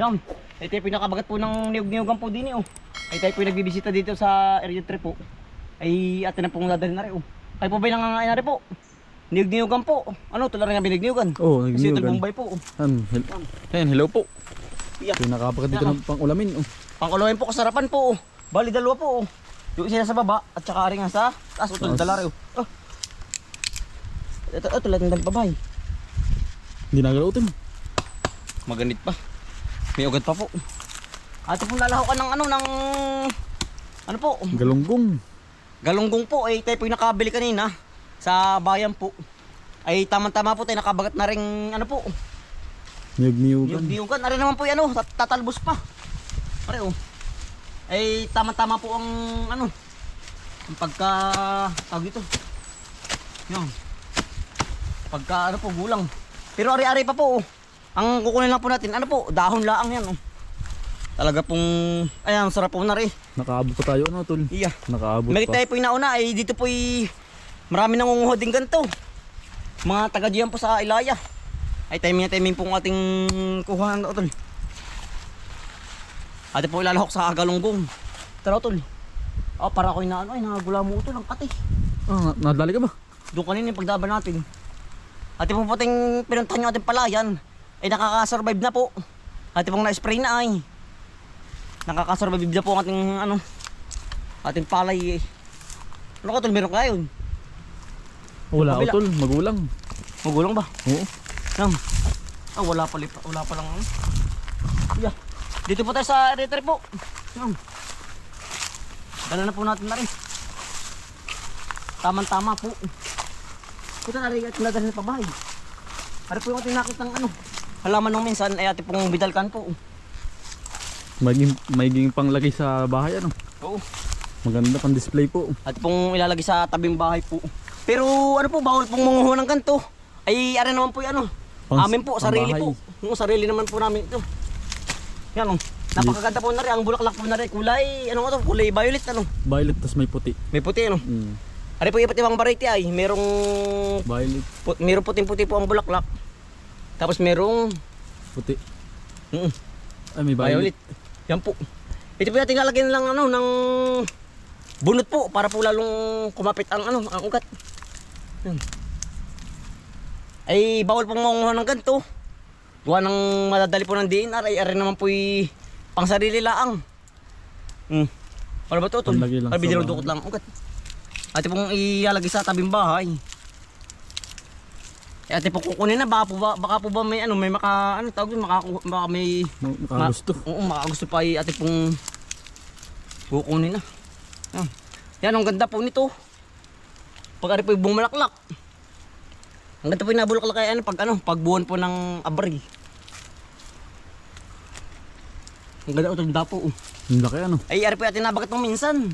Yan. Ay tayo po nakabagat po ng niyog-niyogan po din eh. Oh. Ay tayo po nagbibisita dito sa area 3 po. Ay atin na pong dadalhin na rin. Oh. Kayo po ba yung nangangain na rin po? Niyog-niyogan po. Ano, tulad nga binigniyogan. Oo, Kasi ito niyog-niyogan. Bombay po. Oh. Ayan, hello po. Yeah. Ito yung nakapakat dito ng pang-ulamin. Oh. Pang-ulamin po, kasarapan po. Oh. Bali, dalawa po. Oh. Yung isa sa baba at saka rin nga sa taas. Utol, dala rin. Oh. Ito, tulad ng dalbabay. Hindi nagalaw ito. Maganit pa. May ugat pa po. Ate pong lalahokan ng ano po? Galunggong. Galunggong po. Ay tayo po yung nakabili kanina sa bayan po. Ay tama-tama po tayo nakabagat na ring ano po. Niyog-niyugan. Niyog-niyugan. Ari naman po yan oh. Tatalbos pa. Ari oh. Ay tama-tama po ang ano. Ang pagka tawag ito. Yan. Pagka ano po gulang. Pero ari-ari pa po oh. Ang kukunin lang po natin, ano po, dahon laang yan. Oh. Talaga pong, ayan, sarap po na rin. Nakaabot pa tayo, ano, tol? Iya. Nakaabot May pa. tayo po yung nauna, ay dito po marami nangunguho din ganito. Mga taga diyan po sa Ilaya. Ay timing po ang ating kuha ng tol. Ate po ilalahok sa galunggong. Tara tol. Para ako yung naano, ay nagula mo tol, ang kati. Ah, nadali ka ba? Doon kanina yung pagdaban natin. Ate po pating pinuntahan yung ating palayan. Ay nakaka-survive na po. Ate pong na-spray na ay. Nakaka-survive na po ang ating ano. Ating palay eh. Ano ka tol, meron kayo? Wala Kabila. tol, magulang. Magulang ba? Oo. Yan. Ah, wala pa lang ano. Yeah. Dito po tayo sa retry po. Yan. Dala na po natin na rin. Tama-tama po. Puta na rin at nadalhin pa bahay. Ano po yung ating nakitang ano. Halaman nung minsan ay ate pong bidalkan po. Magiging panglagay sa bahay, ano? Oo. Maganda pang display po. At pong ilalagay sa tabing bahay po. Pero ano po, bawal pong manguho ng ganito. Ay ari naman po yung ano. Amin po, sarili po. Yung sarili naman po namin ito. Yan o. Napakaganda po na rin. Ang bulaklak po na rin. Kulay, ano nga to? Kulay violet ano. Violet, tas may puti. May puti ano. Mm. Ari po iba't ibang variety ay. Merong puting-puti po ang bulaklak. Tapos merong Puti. Ay, may violet. violet. Yan po. Ito po natin lalagyan lang ano ng bunot po para po lalong kumapit ang ano, ang ugat. Yan. Ay bawal pong manguha ng ganito. Gawa ng madadali po ng DNR ay naman po pang sarili laang. Para ba ito? Panlagay lang Para sa biniludukot lang ang ugat. Ate pong ilalagay sa tabing bahay. Ate po kukunin na baka po ba may ano may ano tawag yun baka may Makagusto. oo, makagusto pa ay ate pong kukunin na. Yan ang ganda po nito. Pag ari po yung bumalaklak. Ang ganda po yung nabulaklak kay pag buwan po ng abri. Ang ganda utol dapo. Ang laki, ano? Ay ari po atin nabagat ng minsan.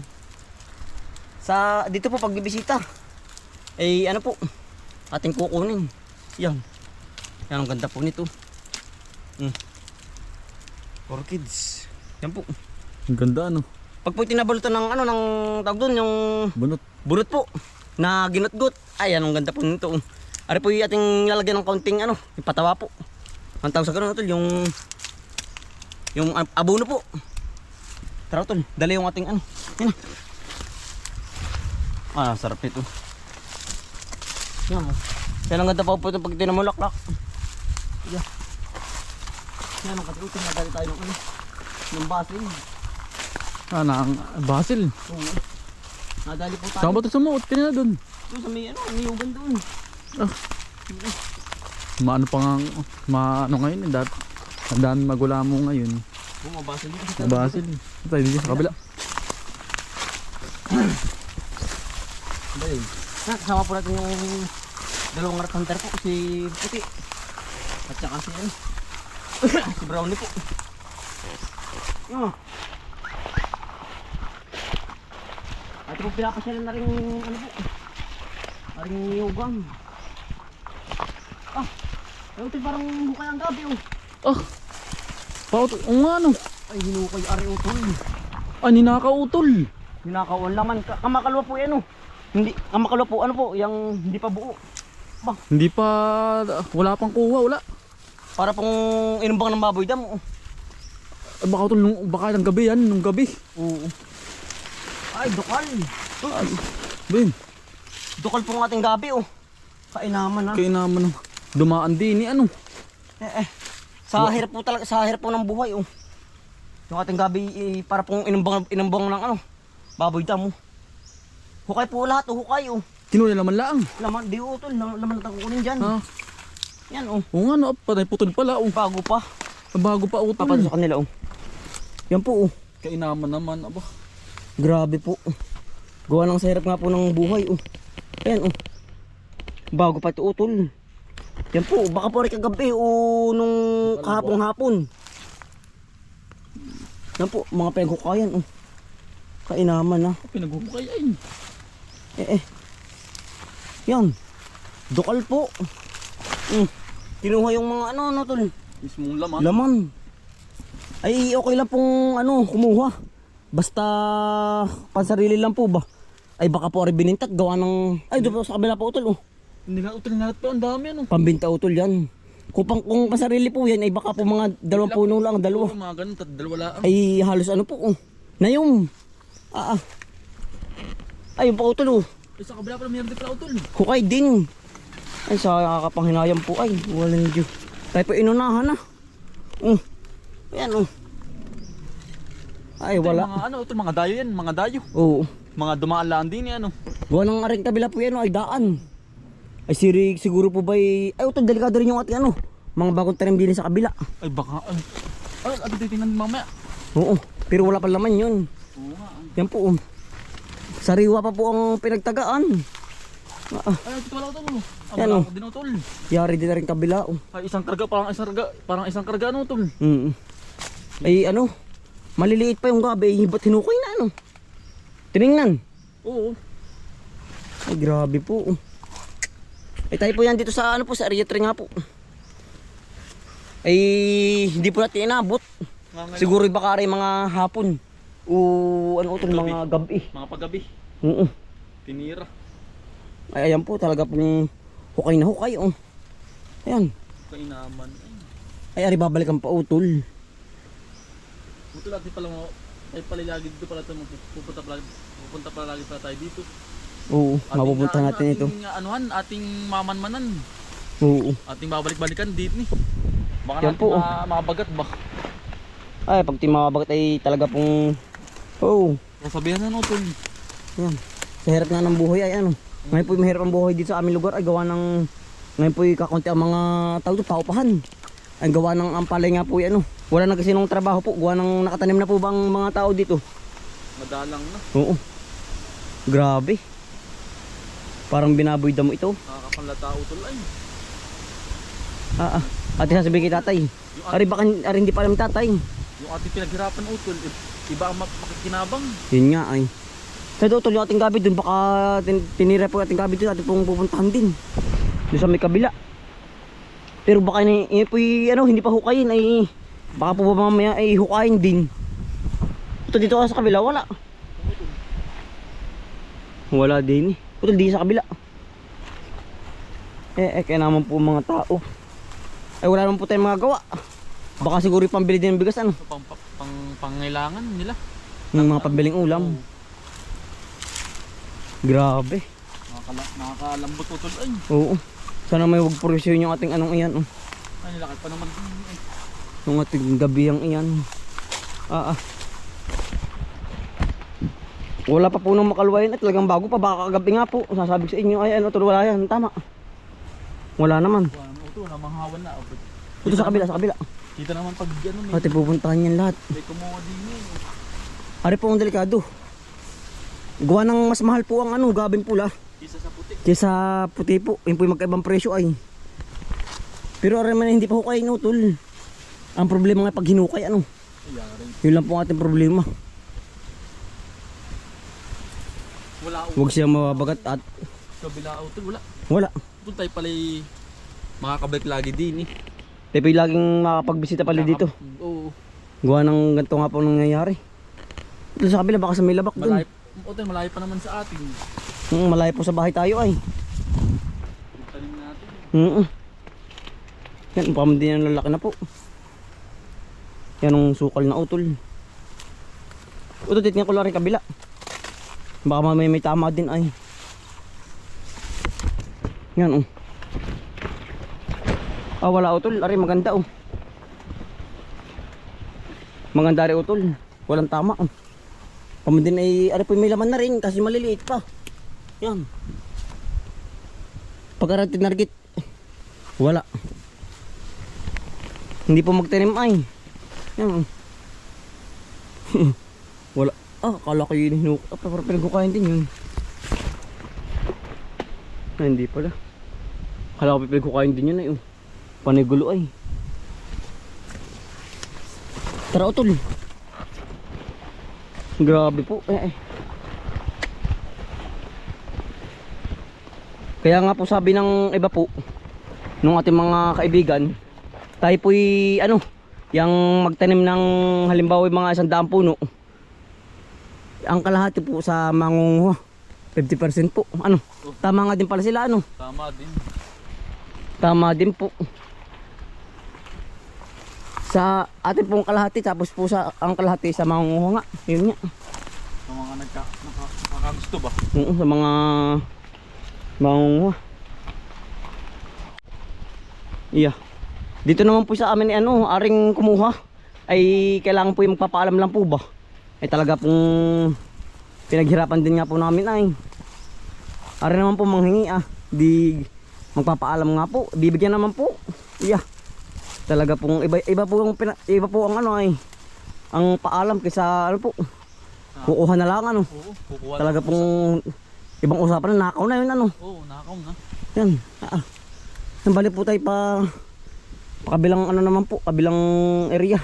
Sa dito po pag bibisita. Ay ano po ating kukunin. Yan. Yan ang ganda po nito. Orchids. Yan po. Ang ganda, ano? Pag po tinabalutan ng ano ng tawag doon yung bunot po na ginutgut. Ay anong ganda po nito. Ari po yung ating lalagyan ng kaunting ano, ipatawa po. Ang tawag sa ganun tol yung abono po. Tara tol, dala yung ating ano. Yan. Sarap nito. Yan. Yan ang ganda pa po pag tinamulaklak. Yan. Yan ang katutin na dali tayo ng ano. Ng basil. Ang basil. Oo. Nadali po tayo. Saan ba ito sumuot? Kanina doon. Doon sa may ano, niyugan doon. Maano pa nga, maano ngayon, ang dami magula mo ngayon. Oo, mabasil dito. Basil. Ito tayo dito sa kabila. Dali. Kasama po natin yung dalawang rat hunter po, si Puti. At saka si ano. Si Brownie po. At po pinapasyalan na rin ano po. Aring niyugang. Ayun ito parang hukay ang gabi oh. Oo nga, ano? Ay hinukay ari utol. Ninakautol. Ninakawan laman. Kamakalwa po yan oh. Hindi, kamakalwa po ano po, yung hindi pa buo. Hindi pa, wala pang kuha, wala. Para pong inumbang ng baboy dam oh. Ay, baka utol, baka ng gabi yan, nung gabi. Oo. Ay, dukal. Ay, Ben, Dukal po ng ating gabi, oh. Kainaman, ha. kaya naman dumaan din ni ano. Sa hirap po talaga, sa hirap po ng buhay, oh. Yung ating gabi, para pong inumbang ng ano, baboy damo. Hukay po lahat, oh, hukay, oh. Kinuli naman lang. Laman, di utol, laman na kukunin dyan. Ha? Yan, oh. Oo nga no, patay putol pala. Oh. Bago pa. Bago pa utol. Papadyo sa kanila, oh. Yan po, oh. Kainaman naman, aba. Grabe po. Gawa ng sa hirap nga po ng buhay, oh. Ayan, oh. Bago pa ito, utol. Yan po, baka po rin kagabi, oh, nung kahapong-hapon. Yan po, mga pinaghukayan, oh. Kainaman, ha. Pinaghuhukayan. Yan. Dukal po. Kinuha yung mga ano, tol. Mismong laman. Laman. Ay, okay lang pong ano, kumuha. Basta pansarili lang po ba? Ay, baka po rin binintat. Gawa ng... Ay, doon po sa kabila po, utol, oh. Hindi nga utol nga po, ang dami ano. Pambinta, utol yan. Kung pansarili po yan, ay baka po mga dalawang puno lang, dalawa. Mga ganun, dalawa lang. Ay, halos ano po, oh. Nayong. Ay, yung pa, utol, oh. Ay, sa kabila pala mayroon din pala utol. Hukay din. Ay, sa kakapanghinayang po, ay. Walang Diyo. Tayo po inunahan, ha. Ayan, oh. Ay, Ito wala. yung mga ano, utol, mga dayo yan, mga dayo. Oo. Mga dumaan lang din yan, ano. Gawa ng aring kabila po yan, oh, ay daan. Ay, siguro po ba ay utol, delikado rin yung ating ano. Mga bagong tanim din sa kabila. Ay, baka, ay, titingnan din mamaya. Oo, pero wala pa laman yun. Oo nga. Yan po, oh. Sariwa pa po ang pinagtagaan. Ay, ito wala utol. Yan, oh. Din utol. Yari din na rin kabila, oh. Ay, parang isang karga ano utol. Ay, ano, maliliit pa yung gabi, ba't hinukay na, ano? Tiningnan. Oo. Ay, grabe po. Ay, tayo po yan dito sa, ano po, sa area 3 nga po. Ay, hindi po natin inabot. Siguro baka rin mga hapon. O, ano utol, mga gabi. Mga paggabi. Oo. Tinira. Ay, ayan po, talaga pong hukay na hukay, oh. Ayan. Kainaman. Ay, ari babalikan pa, utol. Utol natin pala mo. Ay palilagi dito pala ito. Pupunta pala lagi pala tayo dito. Oo, mapupunta natin ito. Ating anuhan, ating mamanmanan. Oo. Ating babalik-balikan dito ni. Baka Yan natin po, oh. mabagat ba? Ay, pag timabagat ay talaga pong... Oo. Sabihan na no, utol. Yan. Sa hirap nga ng buhay ay ano. Ngayon po mahirap ang buhay dito sa aming lugar ay gawa ng... Ngayon po kakunti ang mga tao ito, paupahan. Ay gawa ng ampalay nga po ano. Wala na kasi nung trabaho po. Gawa ng nakatanim na po bang mga tao dito. Madalang na. Oo. Grabe. Parang binaboy damo ito. Nakakapanlata utol ay. Ate sasabihin kay tatay. Ari hindi pa alam tatay. Yung ating pinaghirapan utol, iba ang makikinabang. Yun nga ay. Sa utol yung ating gabi dun baka tinira po yung ating gabi dun ating pong pupuntahan din. Doon sa may kabila. Pero baka po ano, hindi pa hukayin ay baka po ba mamaya ay hukayin din. Ito dito ka sa kabila wala. Wala din eh. Ito di sa kabila. Kaya naman po mga tao. Ay wala naman po tayong mga gawa. Baka siguro yung pambili din ng bigas ano. Pangailangan nila. Ng mga pambiling ulam. Grabe. Nakakalambot utol ay. Oo. Sana may wag presyon yung ating anong iyan. Ay nilakad pa naman. Yung ating gabi ang iyan. Wala pa po nang makalwayan at talagang bago pa. Baka kagabi nga po. Sasabi sa inyo ay ano tol wala yan. Tama. Wala naman. Ito namanghawan na. Ito sa kabila, sa kabila. Kita naman pag ano may. Ate pupuntahan yan lahat. May kumuha din eh. Ari po ang delikado. Gawa ng mas mahal po ang ano, gabing pula. Isa sa puti. Kesa puti po. Yun po yung magkaibang presyo ay. Pero ari man hindi pa hukay no tol. Ang problema nga pag hinukay ano. Yun lang po ang ating problema. Wala. Huwag siyang mababagat at Kabila utol wala. wala. Utol tayo pala makakabalik lagi din eh. Tayo pa yung laging makapagbisita pala dito. Oo. Gawa ng ganito nga po nangyayari. Ito sa kabila baka sa may labak dun. Malayo. Utol malayo pa naman sa atin. Malayo po sa bahay tayo ay. Tanim natin. Yan, pamdi ng lalaki na po. Yan ang sukal na utol. Utol, titingnan ko lang rin kabila. Baka mamaya may tama din ay. Yan oh. Ah, wala utol. Ari, maganda oh. Maganda rin utol. Walang tama oh. Pamandin ay, ari po may laman na rin kasi maliliit pa. Yan. Pagkarat tinarget, wala. Hindi po magtanim ay. Yan. Wala. Ah, akala ko yun hinuk. Ah, pero pinagkukain din yun. Ah, hindi pala. Akala ko pinagkukain din yun ay. Oh. Panigulo ay. Tara utol. Grabe po. Kaya nga po sabi ng iba po, nung ating mga kaibigan, tayo po'y ano, yung magtanim ng halimbawa yung mga 100 puno, ang kalahati po sa mangunguha, 50% po. Ano, tama nga din pala sila ano. Tama din. Tama din po. Sa atin pong kalahati, tapos po sa ang kalahati sa mangunguha nga. Yun nga. Sa mga nakakagusto ba? Oo, sa mga mangunguha. Iya. Dito naman po sa amin ano, aring kumuha ay kailangan po yung magpapaalam lang po ba. Ay talaga pong pinaghirapan din nga po namin ay. Ari naman po manghingi di magpapaalam nga po, bibigyan naman po. Iya. Talaga pong iba po ang ano ay ang paalam kaysa ano po. Kukuha na lang ano. Oo, kukuha. Talaga pong ibang usapan na nakaw na yun ano. Oo, nakaw na. Yan. Nambali po tayo pa kabilang ano naman po, kabilang area.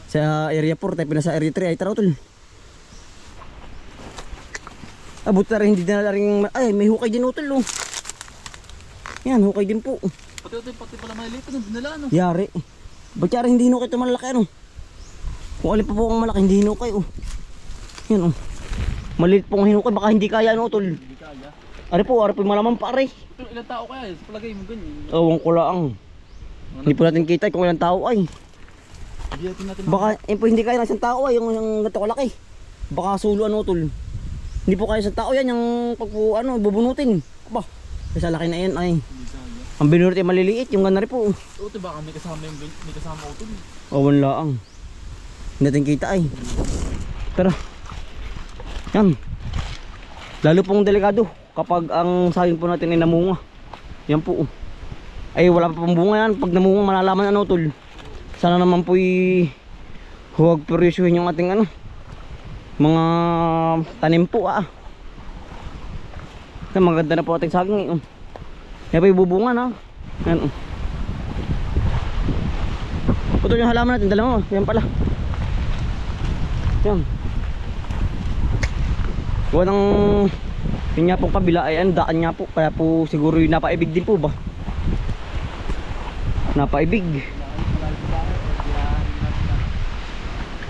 Sa area 4 tayo pinasa area 3 ay tara utol. Abot na rin, hindi na rin, ay may hukay din utol oh. Yan, hukay din po. Pati pala maliliit na dinala ano. Yari. Ba't yari hindi hinukay ito malaki ano? Kung alin pa po ang malaki, hindi hinukay oh. Yan oh. Maliit pong hinukay, baka hindi kaya ano utol. Hindi kaya. Ari po malaman pa ari. Pero ilang tao kaya sa palagay mo ganyan? Awang ko lang. Hindi po natin kita kung ilang tao ay. Natin Baka hindi kaya ng isang tao ay yung ganito kalaki. Baka sulo ano utol. Hindi po kaya sa tao yan yung pag po ano bubunutin. Ba. Sa laki na yan ay. Hindi kaya. Ang binunot ay maliliit yung ganda rin po. Oo, baka may kasama utol. Awan lang. Hindi natin kita ay. Tara. Yan. Lalo pong delikado kapag ang saging po natin ay namunga. Yan po. Ay wala pa pong bunga yan. Pag namunga malalaman ano tol. Sana naman po huwag perisyuhin yung ating ano. Mga tanim po Maganda na po ating saging Yan pa ibubunga na. Yan Putol yung halaman natin dalawa. Yan pala. Yan. Gawa ng yun nga pong kabila ay daan nga po. Kaya po siguro yung napaibig din po ba. Napaibig.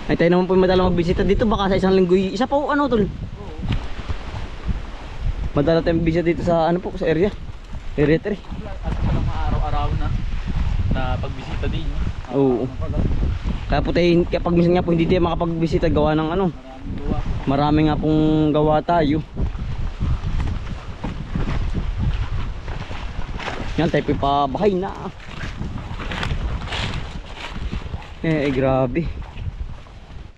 Ay tayo naman po madala magbisita dito. Baka sa isang linggo isa po ano tol. Madala tayong bisita dito sa ano po sa area. Area 3. At palang araw-araw na pagbisita din. Oo. Kaya po tayo, kaya pag minsan nga po hindi tayo makapagbisita gawa ng ano. Marami nga pong gawa tayo. Yan tayo pa bahay na. Grabe.